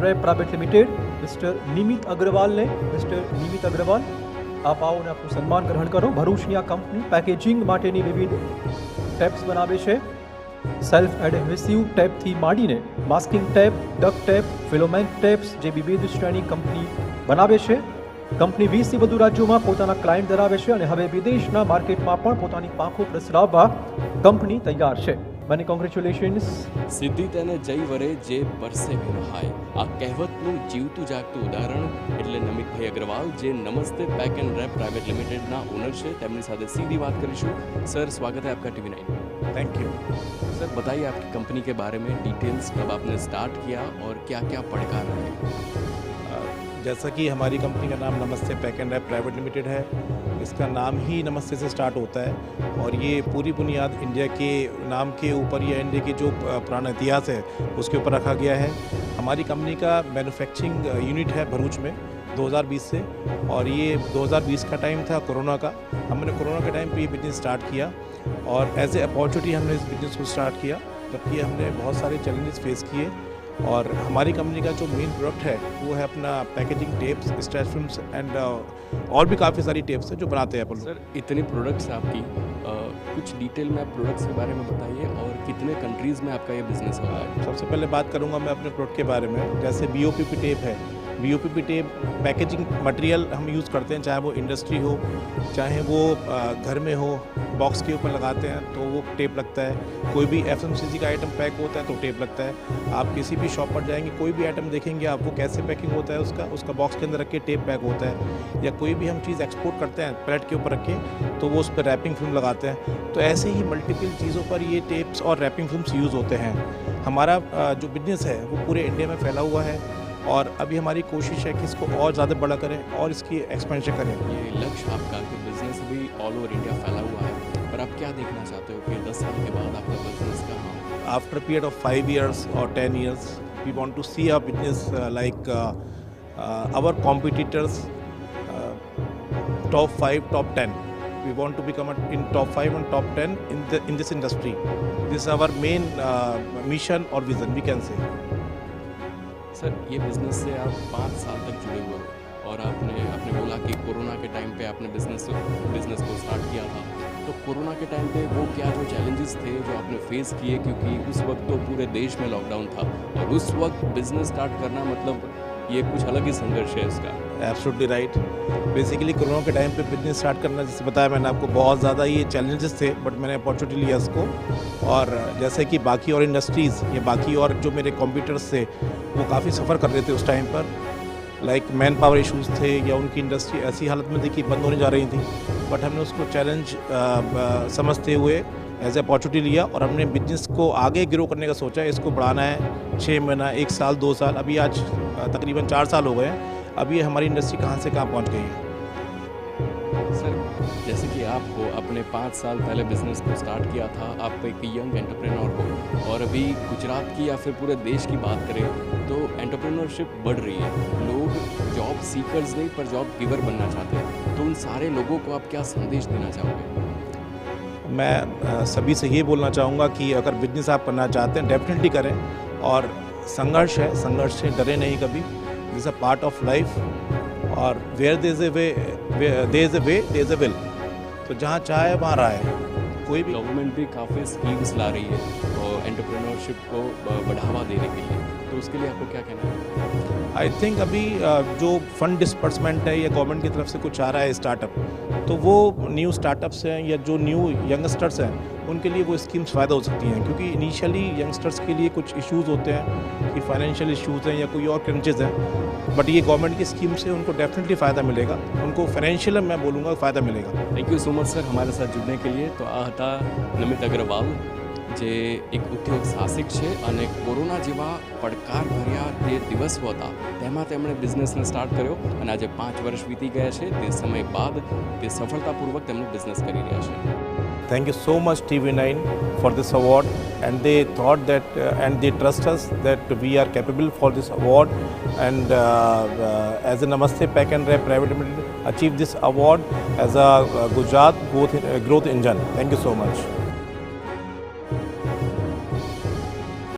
Rape private limited mister Nimit અગ્રવાલને. Mister Nimit Agarwal, આપ આવો અને આપનું સન્માન ગ્રહણ કરો. ભરૂચની આ કંપની પેકેજિંગ માટેની વિવિધ ટેપ્સ બનાવે છે. સેલ્ફ એડહેસિવ ટેપથી માંડીને masking tape, duck tape, filament tapes જે વિવિધ શ્રેણી કંપની બનાવે છે. કંપની 20થી વધુ રાજ્યોમાં પોતાના ક્લાયન્ટ ધરાવે છે અને હવે વિદેશના માર્કેટમાં પણ પોતાની પાંખો પ્રસરાવવા કંપની તૈયાર છે. મને કોંગ્રેચ્યુલેશન્સ. સિદ્ધિ તેને જય વરે જે પરસેવે નહાય. આ કહેવતનું જીવતું જાગતું ઉદાહરણ એટલે નમિતભાઈ અગ્રવાલ, જે નમસ્તે पैक एंड रैप प्राइवेट लिमिटेडના ઓનર છે. તેમની સાથે સીધી વાત કરીશું. સર, स्वागत है आपका टीवी 9 में. थैंक यू सर, बताइए आपकी कंपनी के बारे में डिटेल्स, कब आपने स्टार्ट किया और क्या क्या पड़कार रहे. जैसा कि हमारी कंपनी का नाम Namaste pack and wrap private limited है, इसका नाम ही नमस्ते से स्टार्ट होता है और ये पूरी बुनियाद इंडिया के नाम के ऊपर या इंडिया के जो पुराना इतिहास है उसके ऊपर रखा गया है. हमारी कंपनी का मैन्युफैक्चरिंग यूनिट है भरूच में 2020 से, और ये 2020 का टाइम था कोरोना का. हमने कोरोना के टाइम पे ये बिज़नेस स्टार्ट किया और एज ए अपॉर्चुनिटी हमने इस बिज़नेस को स्टार्ट किया, जबकि हमने बहुत सारे चैलेंजेस फेस किए. और हमारी कंपनी का जो मेन प्रोडक्ट है वो है अपना packaging tapes, stretch films and और भी काफ़ी सारी टेप्स हैं जो बनाते हैं अपन. सर, इतनी प्रोडक्ट्स आपकी, कुछ डिटेल में आप प्रोडक्ट्स के बारे में बताइए और कितने कंट्रीज़ में आपका ये बिज़नेस हो रहा है. सबसे पहले बात करूंगा मैं अपने प्रोडक्ट के बारे में. जैसे BOPP टेप है, BOPP टेप पैकेजिंग मटेरियल हम यूज़ करते हैं, चाहे वो इंडस्ट्री हो, चाहे वो घर में हो, बॉक्स के ऊपर लगाते हैं तो वो टेप लगता है. कोई भी FMCG का आइटम पैक होता है तो टेप लगता है. आप किसी भी शॉप पर जाएंगे, कोई भी आइटम देखेंगे आप, वो कैसे पैकिंग होता है उसका बॉक्स के अंदर रख के टेप पैक होता है. या कोई भी हम चीज़ एक्सपोर्ट करते हैं प्लेट के ऊपर रख के तो वो उस पर रैपिंग फिल्म लगाते हैं. तो ऐसे ही मल्टीपल चीज़ों पर ये टेप्स और रैपिंग फिल्म्स यूज़ होते हैं. हमारा जो बिज़नेस है वो पूरे इंडिया में फैला हुआ है और अभी हमारी कोशिश है कि इसको और ज़्यादा बड़ा करें और इसकी एक्सपेंशन करें. ये लक्ष्य आपका कि बिजनेस भी ऑल ओवर इंडिया फैला हुआ है, पर आप क्या देखना चाहते हो कि 10 साल के बाद आपका बिजनेस कहाँ हो? After a period of 5 years or 10 years, we want to see our business like our competitors, top 5, top 10. We want to become in top 5 and top 10 in this industry. This is our main mission or vision, we can say. Sir, ये business से आप 5 साल तक जुड़े हुए हो और आपने बोला कि कोरोना के टाइम पे आपने बिज़नेस को स्टार्ट किया था. तो कोरोना के टाइम पे वो क्या जो चैलेंजेस थे जो आपने फेस किए, क्योंकि उस वक्त तो पूरे देश में लॉकडाउन था और उस वक्त बिज़नेस स्टार्ट करना मतलब ये कुछ अलग ही संघर्ष है इसका. Absolutely right. बेसिकली कोरोना के टाइम पे बिजनेस स्टार्ट करना, जैसे बताया मैंने आपको, बहुत ज़्यादा ये चैलेंजेस थे, बट मैंने अपॉर्चुनिटी लिया इसको. और जैसे कि बाकी और इंडस्ट्रीज़ या बाकी और जो मेरे कॉम्पिटिटर्स थे वो काफ़ी सफ़र कर रहे थे उस टाइम पर. लाइक मैन पावर इश्यूज़ थे या उनकी इंडस्ट्री ऐसी हालत में थी कि बंद होने जा रही थी, बट हमने उसको चैलेंज समझते हुए एज ए अपॉर्चुनिटी लिया और हमने बिजनेस को आगे ग्रो करने का सोचा. इसको बढ़ाना है 6 महीना, 1 साल, 2 साल, अभी आज तकरीबन 4 साल हो गए हैं. अभी हमारी इंडस्ट्री कहाँ से कहाँ पहुँच गई है. सर, जैसे कि आपको अपने 5 साल पहले बिज़नेस को स्टार्ट किया था, आप एक यंग एंटरप्रेन्योर हो और अभी गुजरात की या फिर पूरे देश की बात करें तो एंटरप्रेन्योरशिप बढ़ रही है. लोग जॉब सीकर्स नहीं पर जॉब गिवर बनना चाहते हैं. तो उन सारे लोगों को आप क्या संदेश देना चाहोगे? मैं सभी से ये बोलना चाहूँगा कि अगर बिजनेस आप करना चाहते हैं डेफिनेटली करें. और संघर्ष है, संघर्ष से डरे नहीं कभी. This a part of life. और where there is a way, there is a will. तो जहाँ चाहे वहाँ राह है. कोई भी गवर्नमेंट भी काफ़ी स्कीम्स ला रही है और एंटरप्रेन्योरशिप को बढ़ावा देने के लिए, तो उसके लिए आपको क्या कहना है? आई थिंक अभी जो फंड डिस्बर्समेंट है या गवर्नमेंट की तरफ से कुछ आ रहा है स्टार्टअप, तो वो न्यू स्टार्टअप्स हैं या जो न्यू यंगस्टर्स हैं उनके लिए वो स्कीम्स फ़ायदा हो सकती हैं. क्योंकि इनिशियली यंगस्टर्स के लिए कुछ इश्यूज़ होते हैं कि फाइनेंशियल इश्यूज़ हैं या कोई और क्रंचेज़ हैं, बट ये गवर्नमेंट की स्कीम से उनको डेफिनेटली फ़ायदा मिलेगा. उनको फाइनेंशियल मैं बोलूँगा फ़ायदा मिलेगा. Thank you so much sir हमारे साथ जुड़ने के लिए. तो આ હતા નમિત અગ્રવાલ, જે એક ઉદ્યોગ સાહસિક છે અને કોરોના જેવા પડકારભર્યા જે દિવસો હતા તેમાં તેમણે બિઝનેસને સ્ટાર્ટ કર્યો અને આજે 5 વર્ષ વીતી ગયા છે. તે સમય બાદ તે સફળતાપૂર્વક તેમનો બિઝનેસ કરી રહ્યા છે. Thank you so much TV9 for this award, and they thought that and they trust us that we are capable for this award, and as a Namaste Pack and Rap Private Limited achieved this award as a Gujarat growth engine. Thank you so much.